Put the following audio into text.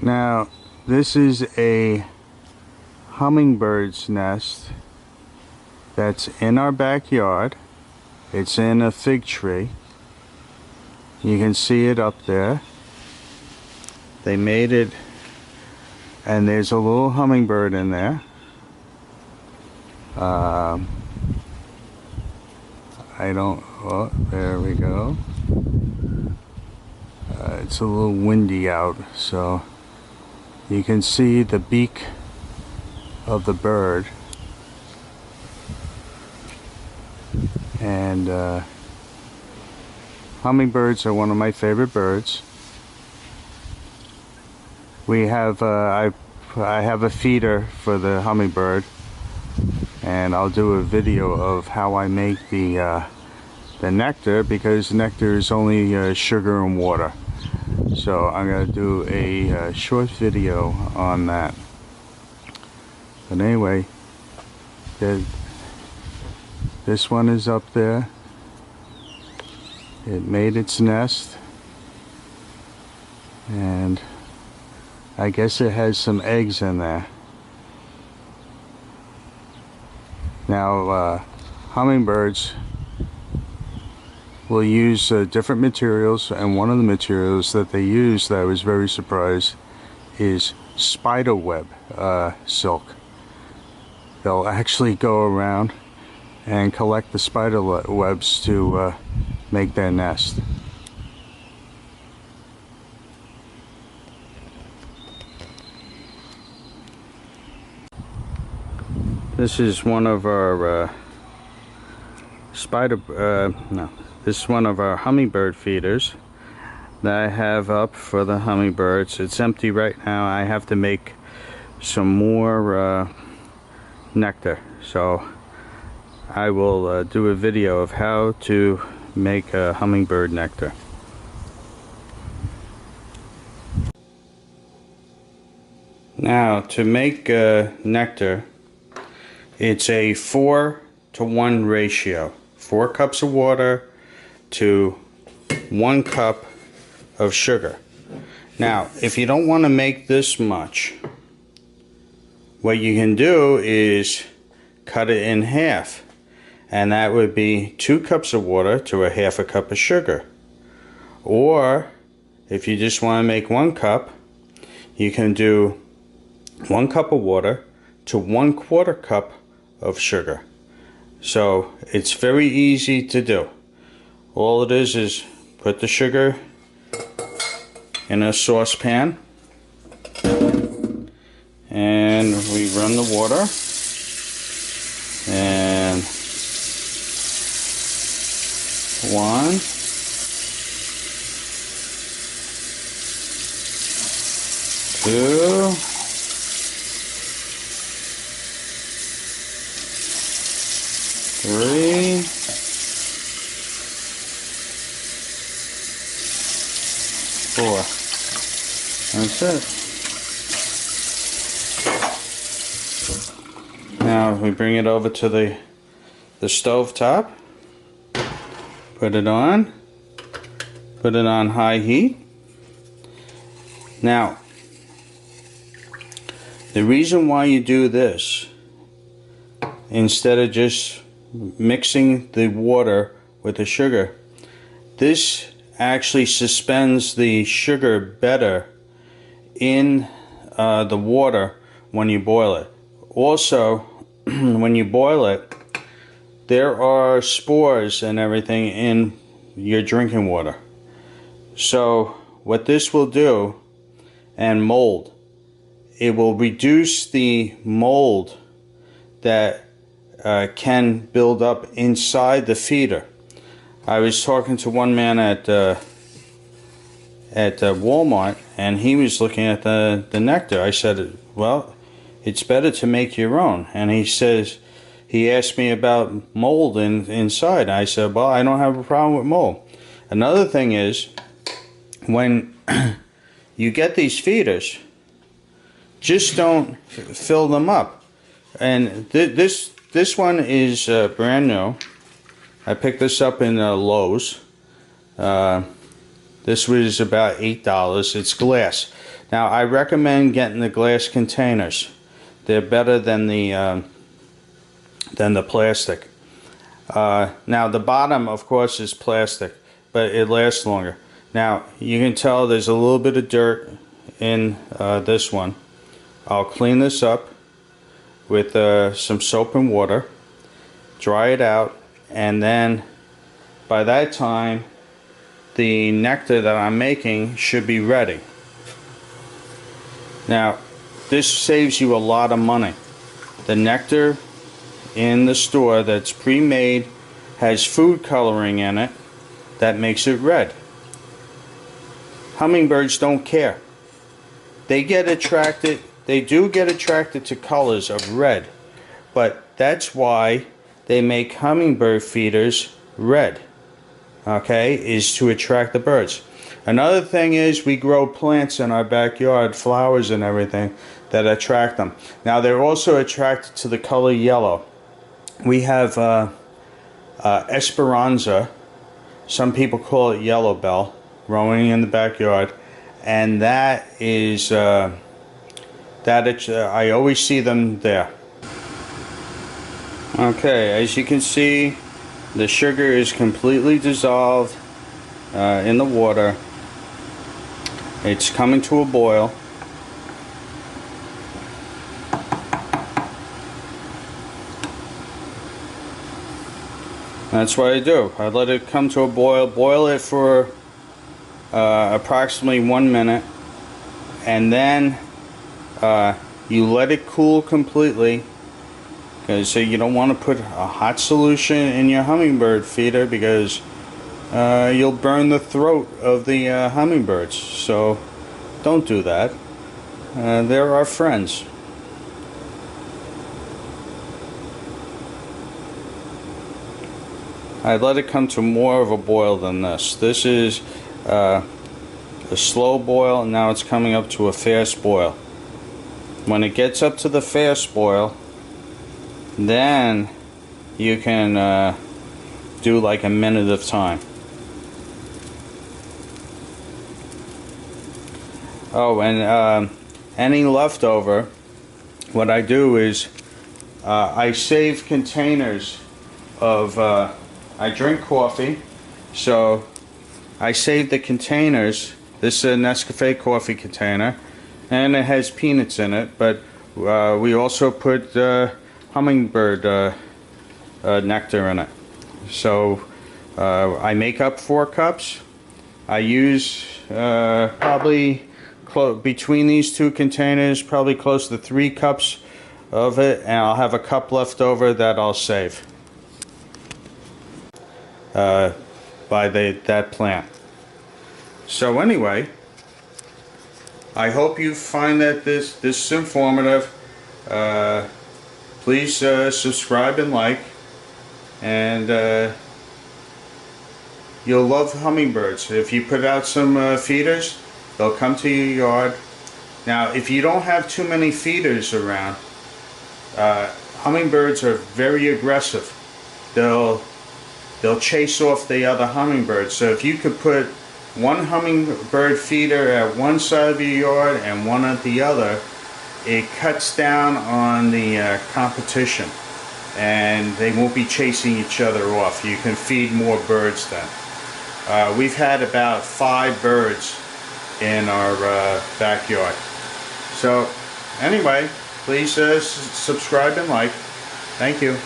Now, this is a hummingbird's nest that's in our backyard. It's in a fig tree. You can see it up there. They made it, and there's a little hummingbird in there. Oh, there we go. It's a little windy out, so you can see the beak of the bird. And hummingbirds are one of my favorite birds. We have I have a feeder for the hummingbird, and I'll do a video of how I make the nectar, because nectar is only sugar and water. So I'm going to do a short video on that. But anyway, this one is up there. It made its nest, and I guess it has some eggs in there. Now, hummingbirds will use different materials, and one of the materials that they use that I was very surprised is spider web silk. They'll actually go around and collect the spider webs to make their nest. This is one of our this is one of our hummingbird feeders that I have up for the hummingbirds. It's empty right now. I have to make some more nectar, so I will do a video of how to make a hummingbird nectar. Now, to make nectar, it's a 4-to-1 ratio. 4 cups of water to 1 cup of sugar. Now, if you don't want to make this much, what you can do is cut it in half, and that would be 2 cups of water to a 1/2 cup of sugar. Or if you just want to make 1 cup, you can do 1 cup of water to 1/4 cup of sugar. So it's very easy to do. All it is put the sugar in a saucepan, and we run the water, and 1, 2, 3, 4. That's it. Now we bring it over to the stove top. Put it on high heat. Now, the reason why you do this, instead of just mixing the water with the sugar, this actually suspends the sugar better in the water when you boil it. Also, when you boil it, there are spores and everything in your drinking water. So what this will do, and mold, it will reduce the mold that can build up inside the feeder. I was talking to one man at Walmart, and he was looking at the nectar. I said, well, it's better to make your own. And he asked me about mold inside. I said, well, I don't have a problem with mold. Another thing is, when you get these feeders, just don't fill them up. And this one is brand new. I picked this up in Lowe's. This was about $8. It's glass. Now I recommend getting the glass containers. They're better than the plastic. Now the bottom, of course, is plastic, but it lasts longer. Now you can tell there's a little bit of dirt in this one. I'll clean this up with some soap and water, dry it out, and then by that time the nectar that I'm making should be ready. Now this saves you a lot of money. The nectar in the store that's pre-made has food coloring in it that makes it red. Hummingbirds don't care. They get attracted, they do get attracted to colors of red, but that's why they make hummingbird feeders red, okay, is to attract the birds. Another thing is we grow plants in our backyard, flowers and everything, that attract them. Now they're also attracted to the color yellow. We have Esperanza, some people call it yellow bell, growing in the backyard, and that is I always see them there. Okay, as you can see, the sugar is completely dissolved in the water. It's coming to a boil. That's what I do. I let it come to a boil, boil it for approximately 1 minute, and then you let it cool completely, because you don't want to put a hot solution in your hummingbird feeder, because you'll burn the throat of the hummingbirds. So don't do that. They're our friends. I let it come to more of a boil than this. This is a slow boil, and now it's coming up to a fast boil. When it gets up to the fast boil, then you can do like a minute of time. Oh, and any leftover, what I do is I save containers of I drink coffee, so I save the containers. This is a Nescafe coffee container, and it has peanuts in it, but we also put hummingbird nectar in it. So I make up 4 cups. I use probably between these 2 containers probably close to 3 cups of it, and I'll have a cup left over that I'll save by that plant. So anyway, I hope you find that this is informative. Please subscribe and like, and you'll love hummingbirds. If you put out some feeders, they'll come to your yard. Now if you don't have too many feeders around, hummingbirds are very aggressive. They'll chase off the other hummingbirds. So if you could put 1 hummingbird feeder at one side of your yard and 1 at the other, it cuts down on the competition, and they won't be chasing each other off. You can feed more birds then. We've had about 5 birds in our backyard. So anyway, please subscribe and like. Thank you.